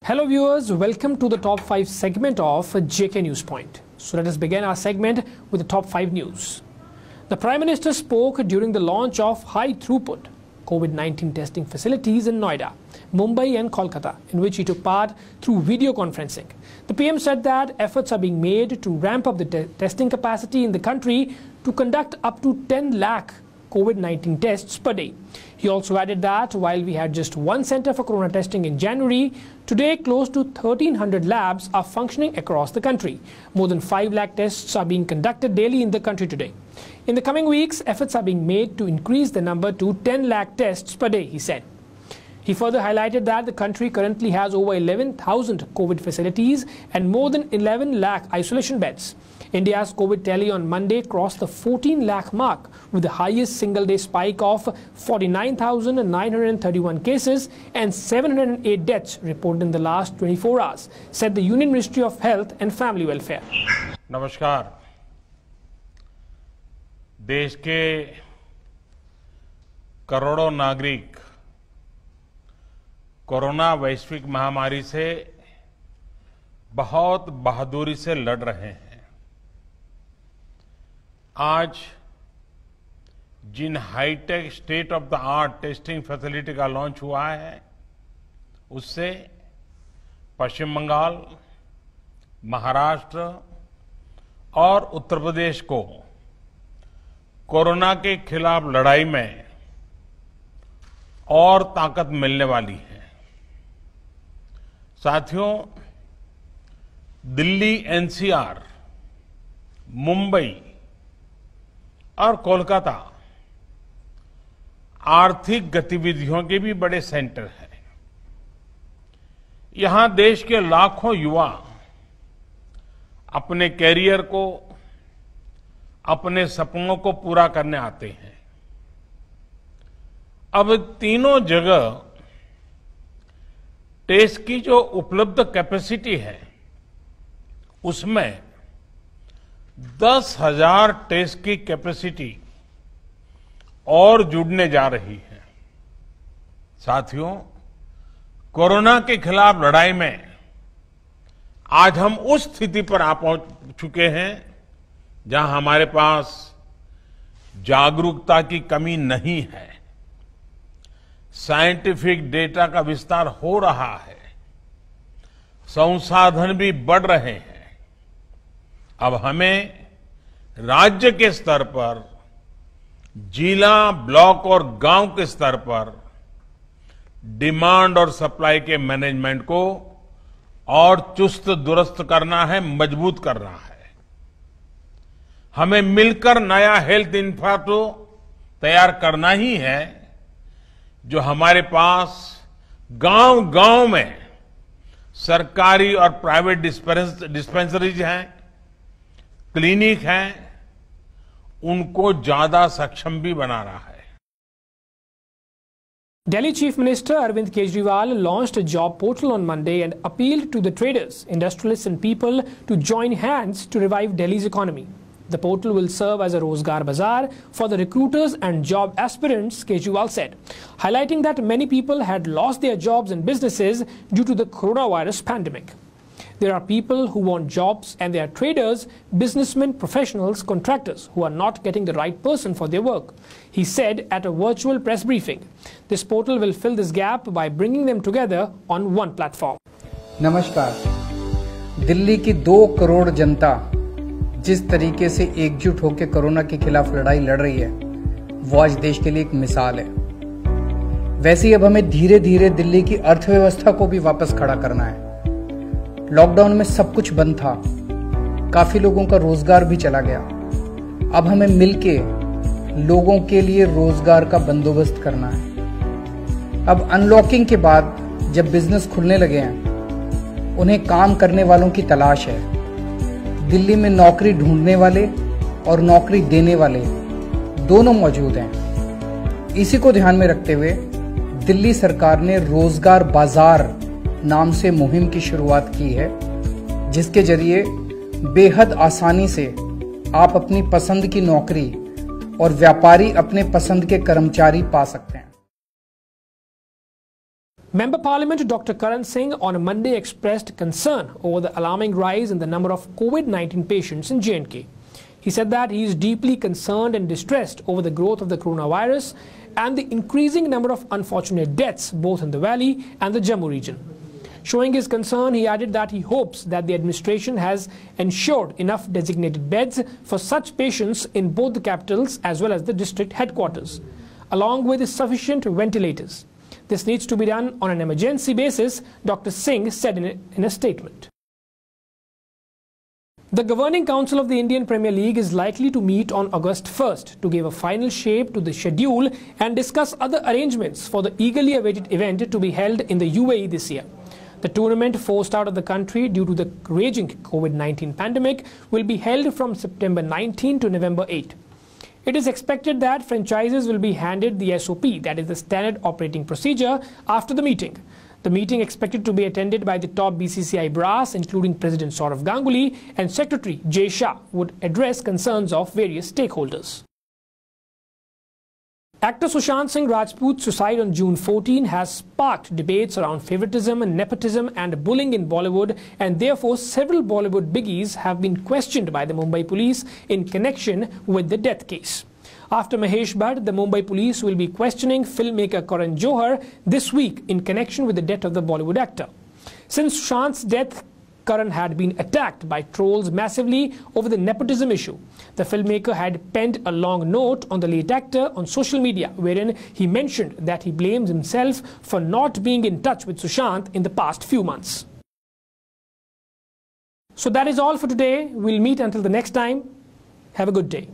Hello viewers, welcome to the top 5 segment of JK News Point. So let us begin our segment with the top 5 news. The Prime Minister spoke during the launch of high throughput COVID-19 testing facilities in Noida, Mumbai and Kolkata, in which he took part through video conferencing. The PM said that efforts are being made to ramp up the testing capacity in the country to conduct up to 10 lakh COVID-19 tests per day. He also added that while we had just one center for corona testing in January, today close to 1,300 labs are functioning across the country. More than 5 lakh tests are being conducted daily in the country today. In the coming weeks, efforts are being made to increase the number to 10 lakh tests per day, he said. He further highlighted that the country currently has over 11,000 COVID facilities and more than 11 lakh isolation beds. India's COVID tally on Monday crossed the 14 lakh mark with the highest single-day spike of 49,931 cases and 708 deaths reported in the last 24 hours, said the Union Ministry of Health and Family Welfare. नमस्कार। देश के करोड़ों नागरिक corona वैश्विक महामारी से बहुत बहादुरी से लड़ रहे हैं। आज जिन hitech state of the art testing facility का लॉन्च हुआ है, उससे पश्चिम बंगाल, महाराष्ट्र और उत्तर प्रदेश को कोरोना के खिलाफ लड़ाई में और ताकत मिलने वाली है। साथियों, दिल्ली, एनसीआर, मुंबई और कोलकाता आर्थिक गतिविधियों के भी बड़े सेंटर हैं। यहां देश के लाखों युवा अपने कैरियर को, अपने सपनों को पूरा करने आते हैं। अब तीनों जगह टेस्ट की जो उपलब्ध कैपेसिटी है, उसमें 10,000 टेस्ट की कैपेसिटी और जुड़ने जा रही है। साथियों, कोरोना के खिलाफ लड़ाई में आज हम उस स्थिति पर आ पहुंच चुके हैं जहां हमारे पास जागरूकता की कमी नहीं है। साइंटिफिक डेटा का विस्तार हो रहा है, संसाधन भी बढ़ रहे हैं। अब हमें राज्य के स्तर पर, जिला, ब्लॉक और गांव के स्तर पर डिमांड और सप्लाई के मैनेजमेंट को और चुस्त दुरुस्त करना है, मजबूत करना है। हमें मिलकर नया हेल्थ इंफ्रास्ट्रक्चर तैयार करना ही है, जो हमारे पास गांव-गांव में सरकारी और प्राइवेट डिस्पेंसरीज हैं, क्लिनिक हैं, उनको ज्यादा सक्षम भी बना रहा है। Delhi Chief Minister Arvind Kejriwal launched a job portal on Monday and appealed to the traders, industrialists and people to join hands to revive Delhi's economy. The portal will serve as a Rozgar Bazaar for the recruiters and job aspirants, Kejriwal said, highlighting that many people had lost their jobs and businesses due to the coronavirus pandemic. There are people who want jobs and there are traders, businessmen, professionals, contractors who are not getting the right person for their work, he said at a virtual press briefing. This portal will fill this gap by bringing them together on one platform. नमस्कार। दिल्ली की 2 करोड़ जनता जिस तरीके से एकजुट होकर corona के खिलाफ लड़ाई लड़ रही है, वो आज देश के लिए एक मिसाल है। वैसे ही अब हमें धीरे धीरे दिल्ली की अर्थव्यवस्था को भी वापस खड़ा करना है। लॉकडाउन में सब कुछ बंद था, काफी लोगों का रोजगार भी चला गया। अब हमें मिलके लोगों के लिए रोजगार का बंदोबस्त करना है। अब अनलॉकिंग के बाद जब बिजनेस खुलने लगे हैं, उन्हें काम करने वालों की तलाश है। दिल्ली में नौकरी ढूंढने वाले और नौकरी देने वाले दोनों मौजूद हैं। इसी को ध्यान में रखते हुए दिल्ली सरकार ने रोजगार बाजार नाम से मुहिम की शुरुआत की है, जिसके जरिए बेहद आसानी से आप अपनी पसंद की नौकरी और व्यापारी अपने पसंद के कर्मचारी पा सकते हैं। Member Parliament Dr. Karan Singh on Monday expressed concern over the alarming rise in the number of COVID-19 patients in J&K. He said that he is deeply concerned and distressed over the growth of the coronavirus and the increasing number of unfortunate deaths both in the Valley and the Jammu region. Showing his concern, he added that he hopes that the administration has ensured enough designated beds for such patients in both the capitals as well as the district headquarters, along with sufficient ventilators. This needs to be done on an emergency basis, Dr. Singh said in a statement. The Governing Council of the Indian Premier League is likely to meet on August 1st to give a final shape to the schedule and discuss other arrangements for the eagerly awaited event to be held in the UAE this year. The tournament, forced out of the country due to the raging COVID-19 pandemic, will be held from September 19 to November 8. It is expected that franchises will be handed the SOP, that is the standard operating procedure, after the meeting. The meeting, expected to be attended by the top BCCI brass, including President Sourav Ganguly and Secretary Jay Shah, would address concerns of various stakeholders. Actor Sushant Singh Rajput's suicide on June 14 has sparked debates around favoritism, nepotism and bullying in Bollywood, and therefore several Bollywood biggies have been questioned by the Mumbai police in connection with the death case. After Mahesh Bhatt, the Mumbai police will be questioning filmmaker Karan Johar this week in connection with the death of the Bollywood actor. Since Sushant's death, Karan had been attacked by trolls massively over the nepotism issue. The filmmaker had penned a long note on the late actor on social media, wherein he mentioned that he blames himself for not being in touch with Sushant in the past few months. So that is all for today. We'll meet until the next time. Have a good day.